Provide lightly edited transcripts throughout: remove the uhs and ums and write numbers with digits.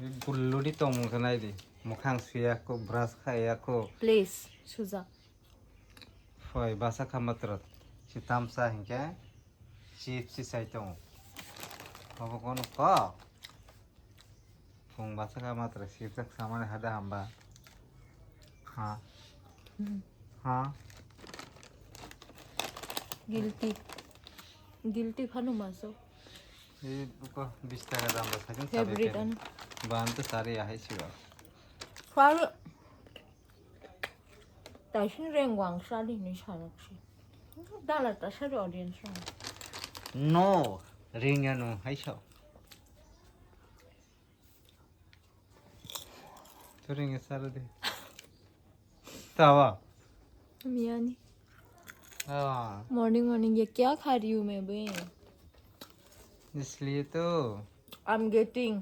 Buludi tong mungkin di mukhang suyaku brush kayaku. Please, Suza. Foi basa kamatrot. Si tamsa hingke chips si saitong. Apa kono ko? Fung basa kamatra si tak samane hada hamba. Ha. Ha. Guilty. Guilty khanu maso. ये को 20 টাকা দাম রাখছেন Favorite ano? বান তো সারি আহে ছিল Para. Tashin ring wang sali ni sharakshi. Dala ta shari audience ro. নো রিং এনো হাইছ তো রিং এ সারা দে তাওয়া मियानी. हां Morning morning ये क्या खा रही हूँ मैं बे? इसलिए तो I'm getting.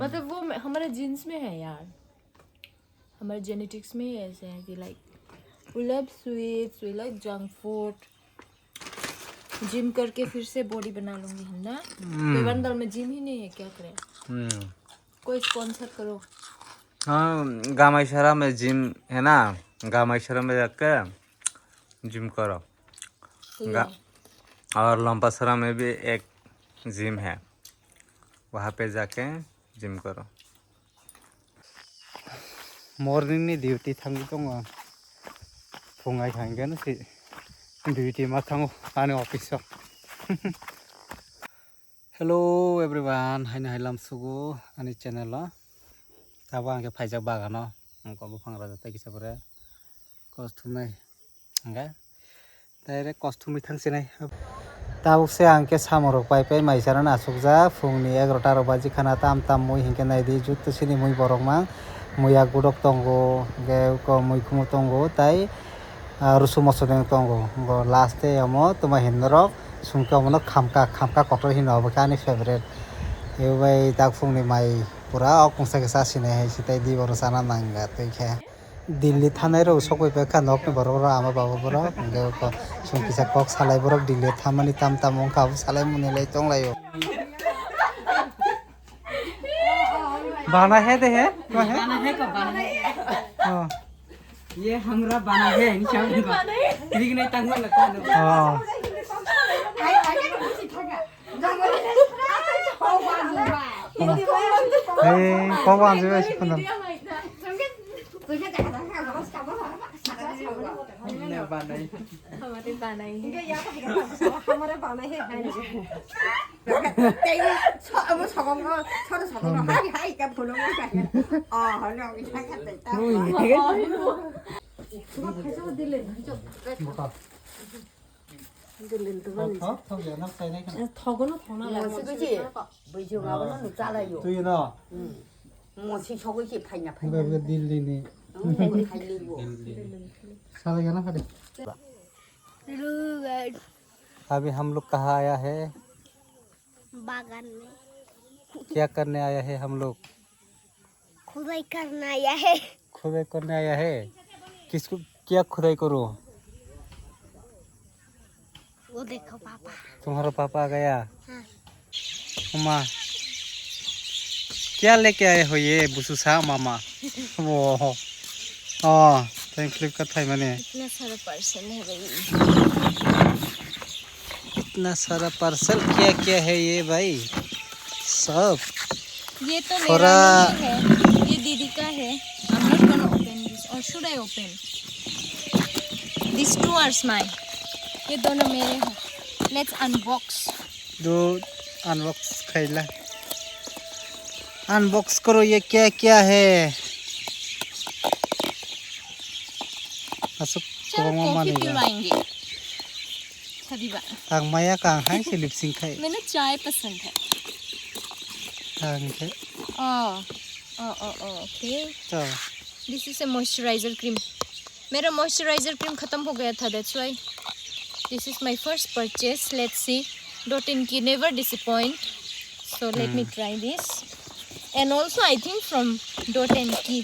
मतलब वो हमारे जीन्स में है यार. हमारे जेनेटिक्स में ही ऐसे है कि like we love sweets, we like junk food. Gym करके फिर से बॉडी बना लूंगी है ना. देवंदल में जिम ही नहीं है क्या करें? कोई स्पॉन्सर करो. हाँ गामाइशरा में जिम है ना गामाइशरा में जाकर जिम करो और लंपासरा में भी एक जिम है वहाँ पे जाके जिम करो मॉर्निंग नि ड्यूटी थांगी दङ फुङाय थांगोन सि ड्यूटी मा थाङो आंनि अफिसाव हेलो एवरीवन हायना हायलाम सुगु आंनि चेनेलाव ताबो आंके फाइजाक बागानाव आंखौ बुफां राजा ताइकिसाफोरा कस्थुमै आंगा डाइरेक्ट कस्थुमै थांसिनाय ताबुसे आंके सामरक पाइपाय माइसारा नासुकजा फुंनि 11:00 बाजि खाना ताम ताम मुइ हिंके नायदि जुत्तु सिनि मुइ बरकमा मुया गुडक तंगो गे को मुइखुमु तंगो ताइ रुसुमसदों तंगो गो लास्ट डे अमो तुमा हिनरक सुंकामनो खामका कटर हिनो बकानि फेवरेट एबाय ताक फुंनि माइ पुरा अकंसा के सासिने है सिताय दि बर साना नांगा तैखे दिल्ली थानाय रो सकैबे खानक बरक आमा बाबा बरक गे को सुंकिसा कक सालाय बरक दिल्ली थामानि ताम ताम काबु सालाय मुनिलाय तंलायो बाना है दे है बाना है को बाना है हां ये हमरा बाना है निशान का ठीक नहीं तंग न हां ए कबान जे सिखन हमारे बनाई है. हमारे बनाई है अब सगम को छोड़ सगम हाई हाई का फूलों में हेलो इधर का देता सुबह कैसे दिले दिले तो बनी थगनो थना लगा 그지? बैजोङाबो जालायो तुइनो मसे सगैसे फाइना बे दिल्लीनि सालेगा ना खादे हेलो गाइस. अभी हम लोग कहाँ आया है बागान में क्या करने आया है हम लोग खुदाई करना आया है. खुदाई करने आया है किसको क्या खुदाई करो वो देखो पापा. तुम्हारा पापा आ गया हाँ. मामा क्या लेके आए हो ये बुसुसा मामा वो हाँ तो फ्लिपकार्ट था मैंने इतना सारा पार्सल है भाई. इतना सारा पार्सल क्या क्या है ये भाई सब ये तो थोड़ा मेरा नहीं है, ये दीदी का है. I'm not gonna open this or should I open? These two are mine. ये दोनों मेरे हैं. Let's unbox. दो अनबॉक्स खाइला अनबॉक्स करो ये क्या क्या है असुक चल कबंग कॉफी मानेगा पिलाएंगे. सभी बात. आग माया कहाँ है से लिपसिंग खाए मैंने चाय पसंद है. आग के ओके. तो this is a moisturiser cream. मेरा मॉइस्चराइजर क्रीम खत्म हो गया था, that's why this is my first purchase. Let's see. Dot & Key never disappoint, so let me try this. And also I think from Dot & Key.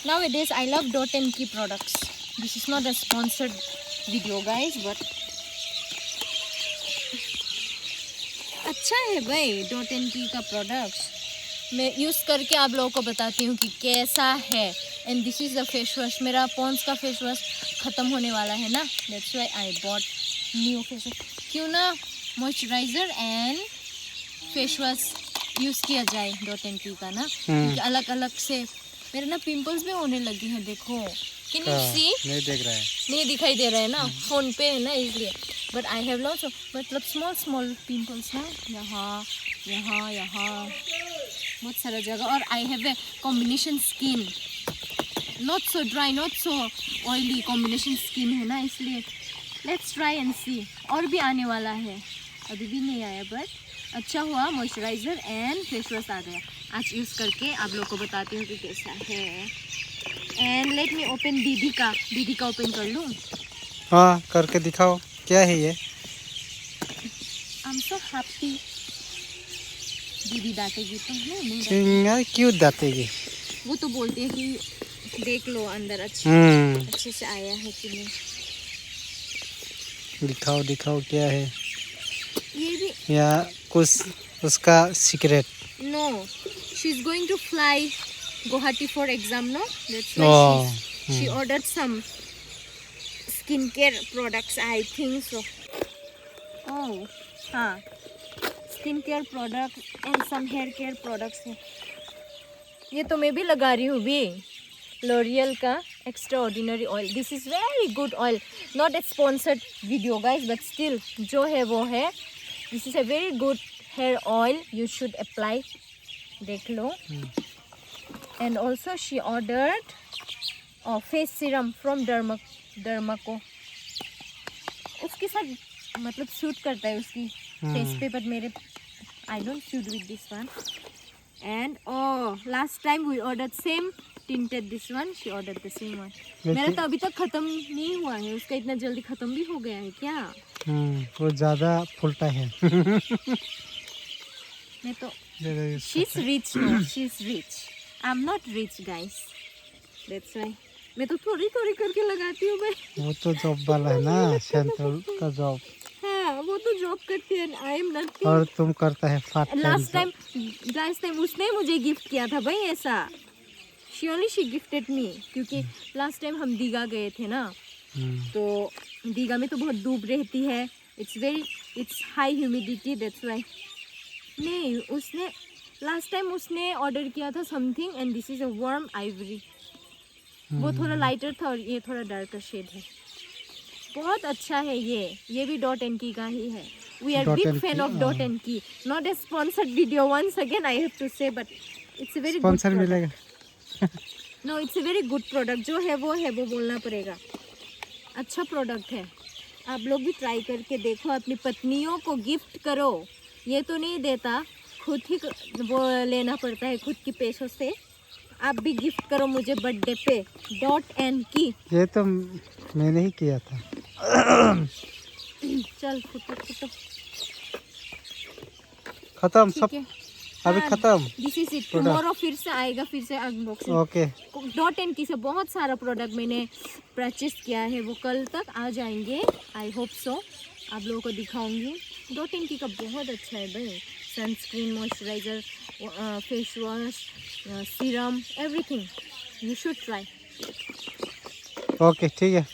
Nowadays I love Dot & Key products. This is not a sponsored video guys, but अच्छा अच्छा है भाई dot and की का product. मैं use करके आप लोगों को बताती हूँ कि कैसा है। And this is the face wash. मेरा पॉन्ड्स का फेस वॉश ख़त्म होने वाला है ना, that's why I bought new face wash. क्यों ना moisturiser and face wash use किया जाए डॉट एंड की का ना, क्योंकि अलग अलग से मेरे ना पिंपल्स भी होने लगे हैं। देखो कैन यू सी? नहीं देख रहा है। नहीं दिखाई दे रहा है ना, फ़ोन पे है ना इसलिए। But I have lots of मतलब स्मॉल स्मॉल पिंपल्स ना, यहाँ यहाँ यहाँ बहुत सारा जगह। और I have a combination skin, not so dry not so oily, combination skin है ना, इसलिए लेट्स ट्राई एंड सी। और भी आने वाला है, अभी भी नहीं आया, बट अच्छा हुआ मॉइस्चराइज़र एंड फेस वॉश आ गया। आज यूज़ करके आप लोग को बताती हूँ कि कैसा है। एंड लेट मी ओपन दीदी का ओपन कर लूँ। हाँ करके दिखाओ क्या है ये। I am so happy. दीदी डांटेगी तो नहीं चिंगा क्यों दातेगी। वो तो बोलती है कि देख लो अंदर अच्छे से आया है कि नहीं। दिखाओ दिखाओ क्या है ये भी या कुछ उसका secret. No, she is going to fly Guwahati for exam, no? That's why she ordered some skincare products, I think so. Oh, हाँ, skincare products and some hair care products है। ये तो मैं भी लगा रही हूँ भी, L'Oreal का extraordinary oil. This is very good oil. Not a sponsored video, guys, but still जो है वो है। This is a very good hair oil. You should apply. देख लो। And also she ordered face serum from Dermaco. उसके साथ मतलब suit करता है उसकी फेस पे, बट मेरे I don't suit with this one. And last time we ordered same tinted this one. She ordered the same one. मेरा तो अभी तक खत्म नहीं हुआ है, उसका इतना जल्दी खत्म भी हो गया है क्या? वो ज़्यादा फुलता है। मैं तो she's rich, no, she's rich. I'm not rich, guys. That's why. मैं तो थोड़ी थोड़ी करके लगाती हूँ भाई। वो तो जॉब वाला है ना, सेंट्रल का जॉब। हाँ, वो तो जॉब करती है। I am nothing. और तुम करता है पार्ट टाइम। लास्ट टाइम उसने मुझे गिफ्ट किया था भाई ऐसा। she gifted me, क्योंकि लास्ट टाइम हम दीघा गए थे ना, तो दीघा में तो बहुत धूप रहती है। It's high humidity, that's why. नहीं, उसने लास्ट टाइम उसने ऑर्डर किया था something, and this is a warm Ivory. वो थोड़ा लाइटर था और ये थोड़ा डार्कर शेड है। बहुत अच्छा है ये भी डॉट एंड की का ही है। We are big fan of Dot and Key. Not a sponsored video, once again I have to say, but it's a very good sponsor मिलेगा। No, it's a very good product. जो है वो बोलना पड़ेगा। अच्छा प्रोडक्ट है, आप लोग भी ट्राई करके देखो, अपनी पत्नियों को गिफ्ट करो। ये तो नहीं देता, खुद ही वो लेना पड़ता है खुद की पैसों से। आप भी गिफ्ट करो मुझे बर्थडे पे डॉट एंड की। ये तो मैंने ही किया था। चल फुटो खत्म सब, ठीक है अभी खत्म। This is it. टुमारो फिर से आएगा, फिर से अनबॉक्सिंग। ओके। डॉट एंड की से बहुत सारा प्रोडक्ट मैंने परचेस किया है, वो कल तक आ जाएंगे, आई होप सो। आप लोगों को दिखाऊंगी। डॉट एंड की का बहुत अच्छा है भाई, sunscreen, moisturiser, face wash, serum, everything. You should try. Okay ठीक है।